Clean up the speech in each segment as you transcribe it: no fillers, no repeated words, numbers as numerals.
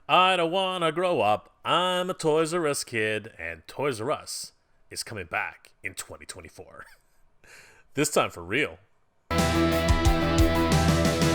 I don't wanna grow up. I'm a Toys R Us kid, and Toys R Us is coming back in 2024. This time for real. Hey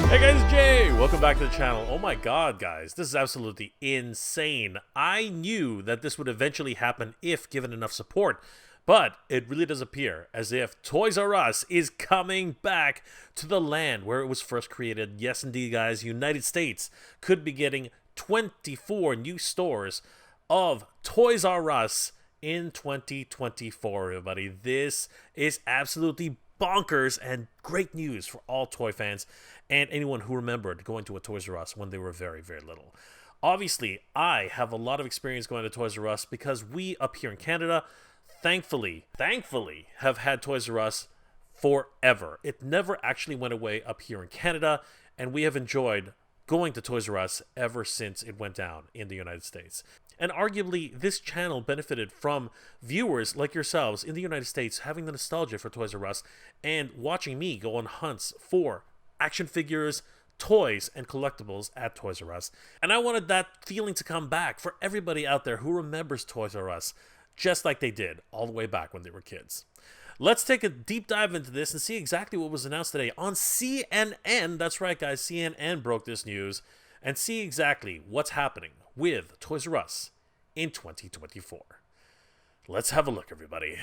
guys, Jay! Welcome back to the channel. Oh my god, guys, this is absolutely insane. I knew that this would eventually happen if given enough support, but it really does appear as if Toys R Us is coming back to the land where it was first created. Yes, indeed, guys, United States could be getting 24 new stores of Toys R Us in 2024, everybody. This is absolutely bonkers and great news for all toy fans and anyone who remembered going to a Toys R Us when they were very, very little. Obviously, I have a lot of experience going to Toys R Us because we up here in Canada, thankfully, have had Toys R Us forever. It never actually went away up here in Canada, and we have enjoyed going to Toys R Us ever since it went down in the United States. And arguably, this channel benefited from viewers like yourselves in the United States having the nostalgia for Toys R Us and watching me go on hunts for action figures, toys, and collectibles at Toys R Us. And I wanted that feeling to come back for everybody out there who remembers Toys R Us just like they did all the way back when they were kids. Let's take a deep dive into this and see exactly what was announced today on CNN. That's right, guys, CNN broke this news, and see exactly what's happening with Toys R Us in 2024. Let's have a look, everybody.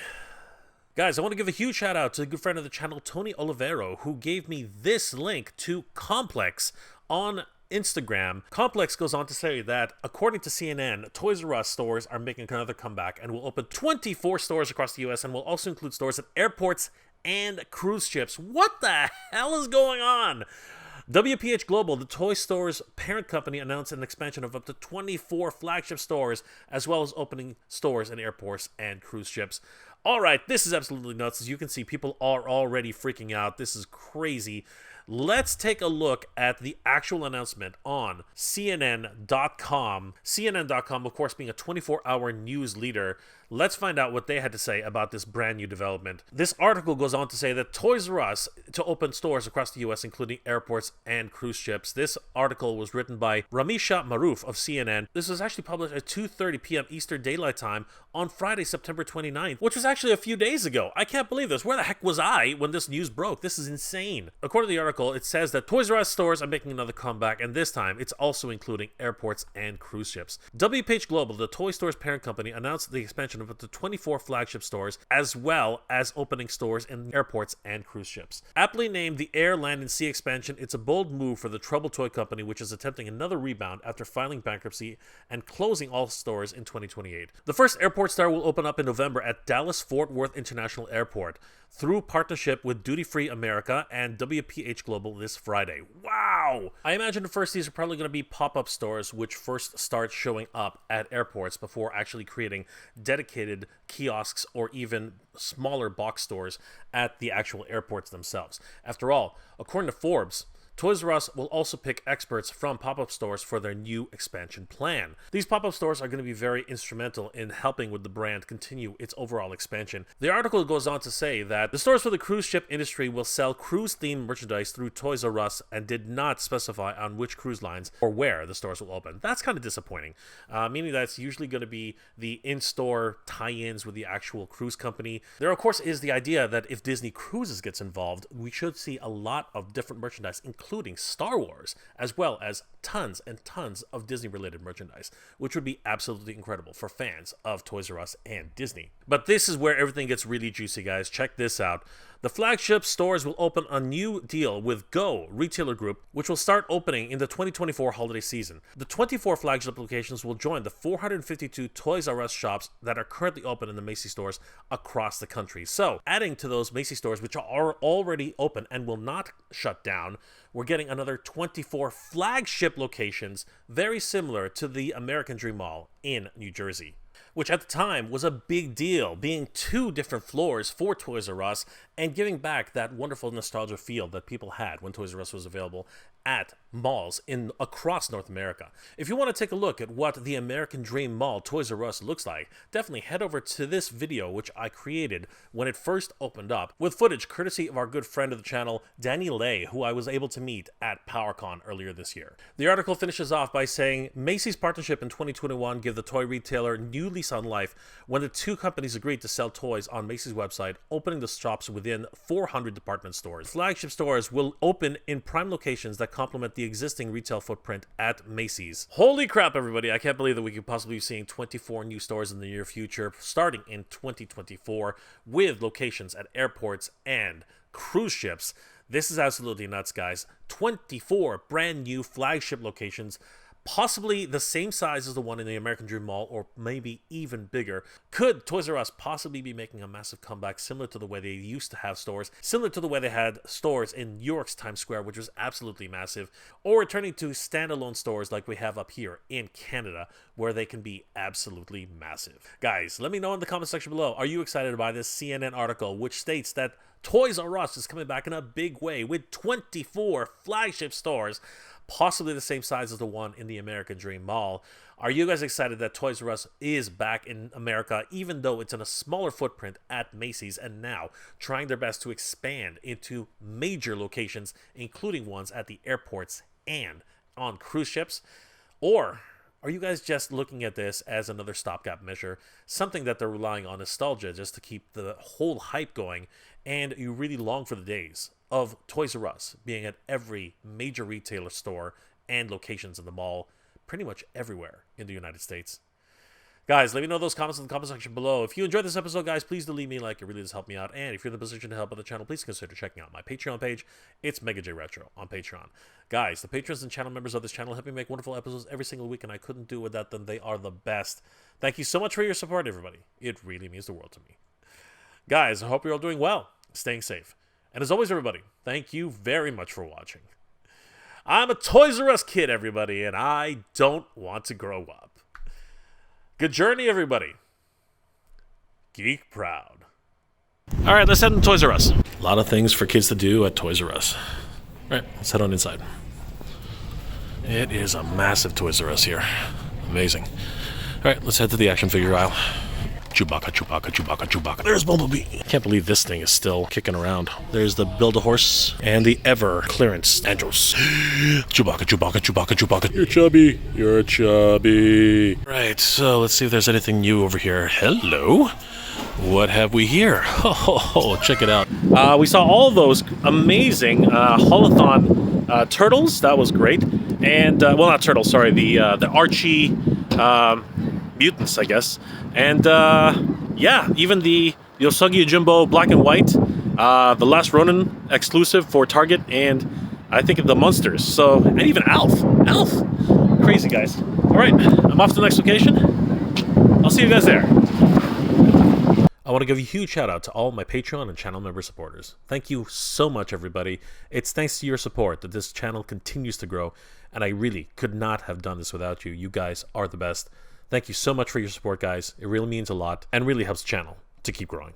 Guys, I want to give a huge shout out to a good friend of the channel, Tony Olivero, who gave me this link to Complex on Instagram. Complex goes on to say that, according to CNN, Toys R Us stores are making another comeback and will open 24 stores across the US and will also include stores at airports and cruise ships. What the hell is going on? WHP Global, the toy store's parent company, announced an expansion of up to 24 flagship stores, as well as opening stores in airports and cruise ships. All right, this is absolutely nuts. As you can see, people are already freaking out. This is crazy. Let's take a look at the actual announcement on CNN.com. CNN.com, of course, being a 24-hour news leader. Let's find out what they had to say about this brand new development. This article goes on to say that Toys R Us to open stores across the US, including airports and cruise ships. This article was written by Ramishah Maruf of CNN. This was actually published at 2:30 p.m. Eastern Daylight Time on Friday, September 29th, which was actually a few days ago. I can't believe this. Where the heck was I when this news broke? This is insane. According to the article, it says that Toys R Us stores are making another comeback, and this time it's also including airports and cruise ships. WHP Global, the toy store's parent company, announced the expansion of up to 24 flagship stores, as well as opening stores in airports and cruise ships. Aptly named the Air, Land, and Sea expansion, it's a bold move for the troubled toy company, which is attempting another rebound after filing bankruptcy and closing all stores in 2028. The first airport store will open up in November at Dallas-Fort Worth International Airport through partnership with Duty Free America and WPH Global this Friday. Wow! I imagine at first these are probably going to be pop-up stores which first start showing up at airports before actually creating dedicated kiosks or even smaller box stores at the actual airports themselves. After all, according to Forbes, Toys R Us will also pick experts from pop-up stores for their new expansion plan. These pop-up stores are going to be very instrumental in helping with the brand continue its overall expansion. The article goes on to say that the stores for the cruise ship industry will sell cruise-themed merchandise through Toys R Us and did not specify on which cruise lines or where the stores will open. That's kind of disappointing, meaning that it's usually going to be the in-store tie-ins with the actual cruise company. There, of course, is the idea that if Disney Cruises gets involved, we should see a lot of different merchandise, including Star Wars, as well as tons and tons of Disney-related merchandise, which would be absolutely incredible for fans of Toys R Us and Disney. But this is where everything gets really juicy, guys. Check this out. The flagship stores will open a new deal with Go Retailer Group, which will start opening in the 2024 holiday season. The 24 flagship locations will join the 452 Toys R Us shops that are currently open in the Macy stores across the country. So, adding to those Macy stores, which are already open and will not shut down, we're getting another 24 flagship locations, very similar to the American Dream Mall in New Jersey, which at the time was a big deal, being 2 different floors for Toys R Us and giving back that wonderful nostalgia feel that people had when Toys R Us was available at malls across North America. If you want to take a look at what the American Dream Mall Toys R Us looks like, definitely head over to this video which I created when it first opened up, with footage courtesy of our good friend of the channel, Danny Lay, who I was able to meet at PowerCon earlier this year. The article finishes off by saying, Macy's partnership in 2021 gave the toy retailer new lease on life when the two companies agreed to sell toys on Macy's website, opening the shops within 400 department stores. Flagship stores will open in prime locations that complement the existing retail footprint at Macy's. Holy crap, everybody. I can't believe that we could possibly be seeing 24 new stores in the near future, starting in 2024, with locations at airports and cruise ships. This is absolutely nuts, guys. 24 brand new flagship locations, possibly the same size as the one in the American Dream Mall, or maybe even bigger. Could Toys R Us possibly be making a massive comeback, similar to the way they used to have stores, similar to the way they had stores in New York's Times Square, which was absolutely massive, or returning to standalone stores like we have up here in Canada, where they can be absolutely massive? Guys, let me know in the comment section below. Are you excited by this CNN article, which states that Toys R Us is coming back in a big way with 24 flagship stores, possibly the same size as the one in the American Dream Mall? Are you guys excited that Toys R Us is back in America, even though it's in a smaller footprint at Macy's, and now trying their best to expand into major locations, including ones at the airports and on cruise ships? Or are you guys just looking at this as another stopgap measure, something that they're relying on nostalgia just to keep the whole hype going, and you really long for the days of Toys R Us being at every major retailer store and locations in the mall, pretty much everywhere in the United States? Guys, let me know those comments in the comment section below. If you enjoyed this episode, guys, please do leave me a like. It really does help me out. And if you're in the position to help out the channel, please consider checking out my Patreon page. It's MegaJRetro on Patreon. Guys, the patrons and channel members of this channel help me make wonderful episodes every single week, and I couldn't do without them. They are the best. Thank you so much for your support, everybody. It really means the world to me. Guys, I hope you're all doing well, staying safe. And as always, everybody, thank you very much for watching. I'm a Toys R Us kid, everybody, and I don't want to grow up. Good journey, everybody. Geek proud. All right, let's head to Toys R Us. A lot of things for kids to do at Toys R Us. All right, let's head on inside. It is a massive Toys R Us here. Amazing. All right, let's head to the action figure aisle. Chewbacca, Chewbacca, Chewbacca, Chewbacca. There's Bumblebee. I can't believe this thing is still kicking around. There's the Build-A-Horse and the ever clearance Andros. Chewbacca, Chewbacca, Chewbacca, Chewbacca. You're chubby. You're chubby. Right, so let's see if there's anything new over here. Hello. What have we here? Oh, check it out. We saw all those amazing holothon turtles. That was great. And, well, not turtles, sorry. The Archie mutants, I guess. And yeah, even the Usagi Yojimbo black and white, the Last Ronin exclusive for Target, and I think the Monsters. So, and even Alf. Crazy, guys. All right, I'm off to the next location. I'll see you guys there. I want to give a huge shout out to all my Patreon and channel member supporters. Thank you so much, everybody. It's thanks to your support that this channel continues to grow, and I really could not have done this without you. You guys are the best. Thank you so much for your support, guys. It really means a lot and really helps the channel to keep growing.